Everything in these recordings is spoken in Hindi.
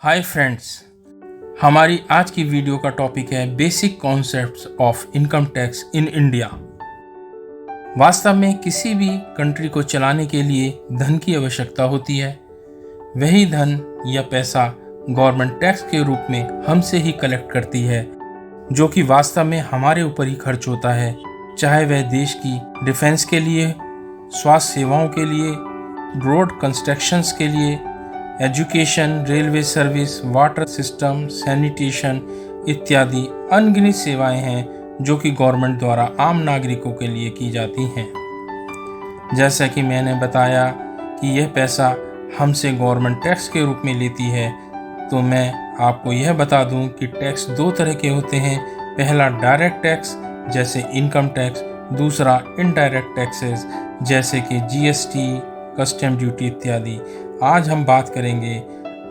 हाय फ्रेंड्स, हमारी आज की वीडियो का टॉपिक है basic concepts of income tax in India. वास्तव में किसी भी कंट्री को चलाने के लिए धन की आवश्यकता होती है। वही धन या पैसा गवर्नमेंट टैक्स के रूप में हमसे ही कलेक्ट करती है, जो कि वास्तव में हमारे ऊपर ही खर्च होता है, चाहे वह देश की डिफेंस के लिए, स्वास्थ्य सेवाओं के लिए, रोड कंस्ट्रक्शंस के लिए, education, railway service, water system, sanitation इत्यादि अनगिनत सेवाएं हैं जो कि गवर्नमेंट द्वारा आम नागरिकों के लिए की जाती हैं। जैसा कि मैंने बताया कि यह पैसा हमसे गवर्नमेंट टैक्स के रूप में लेती है, तो मैं आपको यह बता दूं कि टैक्स दो तरह के होते हैं। पहला डायरेक्ट टैक्स जैसे इनकम टैक्स, दूसरा इनडायरेक्ट टैक्सेस जैसे कि जीएसटी, कस्टम ड्यूटी इत्यादि। आज हम बात करेंगे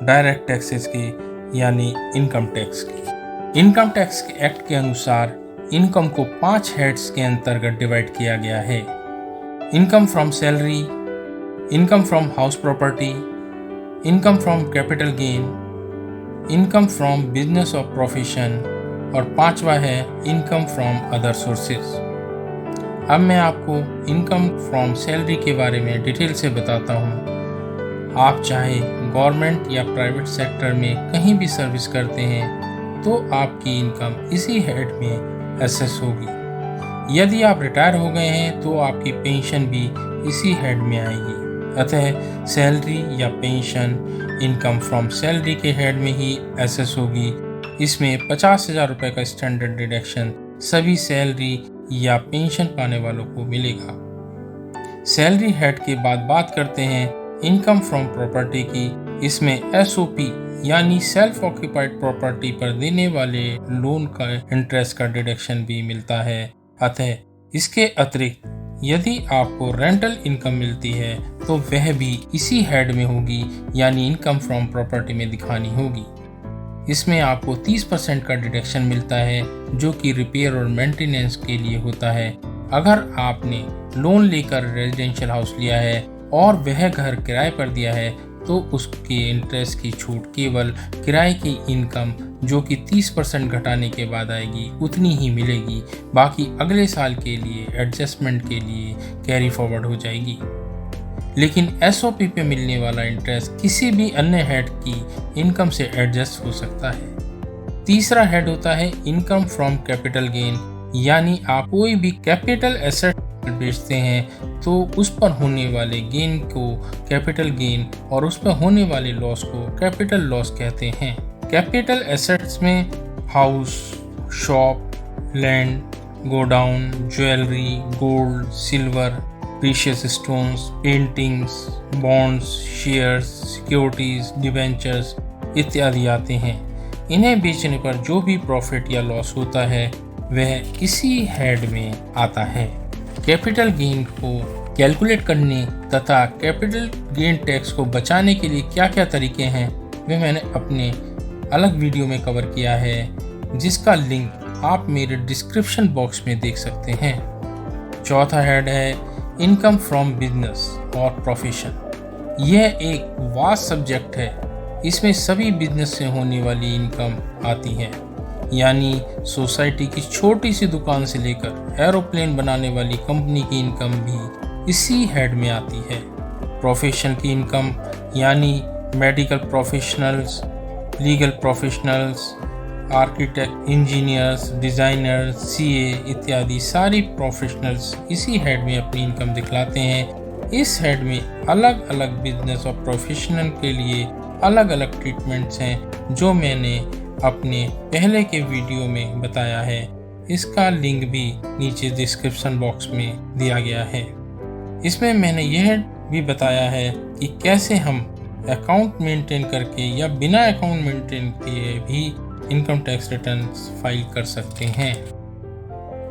डायरेक्ट टैक्सेस की, यानी इनकम टैक्स की। इनकम टैक्स के एक्ट के अनुसार इनकम को 5 हेड्स के अंतर्गत डिवाइड किया गया है। Income from salary, income from house property, income from capital gain, income from business और प्रोफेशन, और 5वां है इनकम फ्रॉम अदर सोर्सेज। अब मैं आपको इनकम फ्रॉम सैलरी के बारे में डिटेल से बताता हूँ। आप चाहे गवर्नमेंट या प्राइवेट सेक्टर में कहीं भी सर्विस करते हैं तो आपकी इनकम इसी हेड में एसेस होगी। यदि आप रिटायर हो गए हैं तो आपकी पेंशन भी इसी हेड में आएगी। अतः सैलरी या पेंशन इनकम फ्रॉम सैलरी के हेड में ही एसेस होगी। इसमें 50,000 रुपये का स्टैंडर्ड डिडक्शन सभी सैलरी या पेंशन पाने वालों को मिलेगा। सैलरी हेड के बाद बात करते हैं इनकम फ्रॉम प्रॉपर्टी की। इसमें एसओपी यानी सेल्फ ऑक्यूपाइड प्रॉपर्टी पर देने वाले लोन का इंटरेस्ट का डिडक्शन भी मिलता है। अतः इसके अतिरिक्त यदि आपको रेंटल इनकम मिलती है तो वह भी इसी हेड में होगी, यानी इनकम फ्रॉम प्रॉपर्टी में दिखानी होगी। इसमें आपको 30% का डिडक्शन मिलता है जो कि रिपेयर और मेंटेनेंस के लिए होता है। अगर आपने लोन लेकर रेजिडेंशियल हाउस लिया है और वह घर किराए पर दिया है तो उसके इंटरेस्ट की छूट केवल किराए की इनकम जो कि 30% घटाने के बाद आएगी उतनी ही मिलेगी। बाकी अगले साल के लिए एडजस्टमेंट के लिए कैरी फॉरवर्ड हो जाएगी। लेकिन एसओपी पे मिलने वाला इंटरेस्ट किसी भी अन्य हेड की इनकम से एडजस्ट हो सकता है। तीसरा हेड होता है इनकम फ्रॉम कैपिटल गेन, यानी आप कोई भी कैपिटल एसेट बेचते हैं तो उस पर होने वाले गेन को कैपिटल गेन और उस पर होने वाले लॉस को कैपिटल लॉस कहते हैं। कैपिटल एसेट्स में house, shop, land, godown, jewellery, gold, silver, precious stones, paintings, bonds, shares, securities, debentures इत्यादि आते हैं। इन्हें बेचने पर जो भी प्रॉफिट या लॉस होता है वह इसी हेड में आता है। कैपिटल गेन को कैलकुलेट करने तथा कैपिटल गेन टैक्स को बचाने के लिए क्या क्या तरीके हैं वह मैंने अपने अलग वीडियो में कवर किया है, जिसका लिंक आप मेरे डिस्क्रिप्शन बॉक्स में देख सकते हैं। चौथा हेड है इनकम फ्रॉम बिजनेस और प्रोफेशन। यह एक वास्ट सब्जेक्ट है। इसमें सभी बिजनेस से होने वाली इनकम आती है, यानी सोसाइटी की छोटी सी दुकान से लेकर एरोप्लेन बनाने वाली कंपनी की इनकम भी इसी हेड में आती है। प्रोफेशन की इनकम यानी medical professionals, legal professionals, architect, engineers, designers, CA इत्यादि सारी प्रोफेशनल्स इसी हेड में अपनी इनकम दिखलाते हैं। इस हेड में अलग अलग बिजनेस और प्रोफेशनल के लिए अलग अलग ट्रीटमेंट्स हैं जो मैंने अपने पहले के वीडियो में बताया है। इसका लिंक भी नीचे डिस्क्रिप्शन बॉक्स में दिया गया है। इसमें मैंने यह भी बताया है कि कैसे हम अकाउंट मेंटेन करके या बिना अकाउंट मेंटेन किए भी इनकम टैक्स रिटर्न फाइल कर सकते हैं।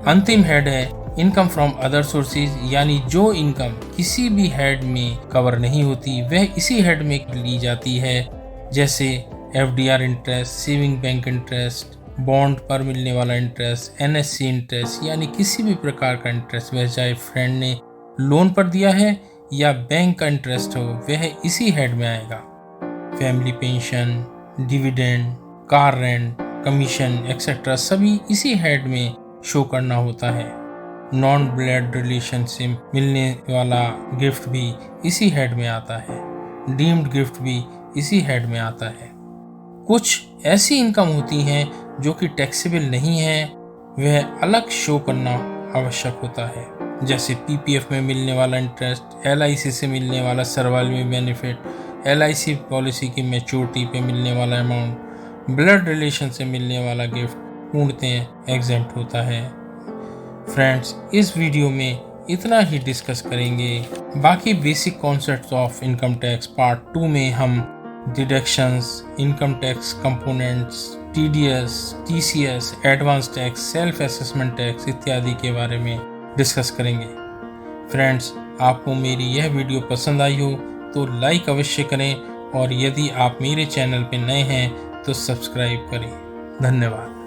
अंतिम हेड है इनकम फ्रॉम अदर सोर्सेज, यानी जो इनकम किसी भी हेड में कवर नहीं होती वह इसी हेड में ली जाती है, जैसे FDR interest, saving bank interest, bond पर मिलने वाला इंटरेस्ट, एनएससी इंटरेस्ट, यानी किसी भी प्रकार का इंटरेस्ट, वह चाहे फ्रेंड ने लोन पर दिया है या बैंक का इंटरेस्ट हो वह इसी हेड में आएगा। Family pension, dividend, car rent, commission etcetera सभी इसी हेड में शो करना होता है। नॉन ब्लड रिलेशन से मिलने वाला गिफ्ट भी इसी हेड में आता है। डीम्ड गिफ्ट भी इसी हेड में आता है। कुछ ऐसी इनकम होती हैं जो कि टैक्सेबल नहीं है, वह अलग शो करना आवश्यक होता है, जैसे पीपीएफ में मिलने वाला इंटरेस्ट, एलआईसी से मिलने वाला सर्वाइवल बेनिफिट, एलआईसी पॉलिसी की मैच्योरिटी पे मिलने वाला अमाउंट, ब्लड रिलेशन से मिलने वाला गिफ्ट पूर्णतः एग्जेम्प्ट होता है। फ्रेंड्स, इस वीडियो में इतना ही डिस्कस करेंगे। बाकी basic concepts of income tax part 2 में हम deductions, income tax components, TDS, TCS, advance tax, self assessment tax इत्यादि के बारे में डिस्कस करेंगे। फ्रेंड्स, आपको मेरी यह वीडियो पसंद आई हो तो लाइक अवश्य करें और यदि आप मेरे चैनल पर नए हैं तो सब्सक्राइब करें। धन्यवाद।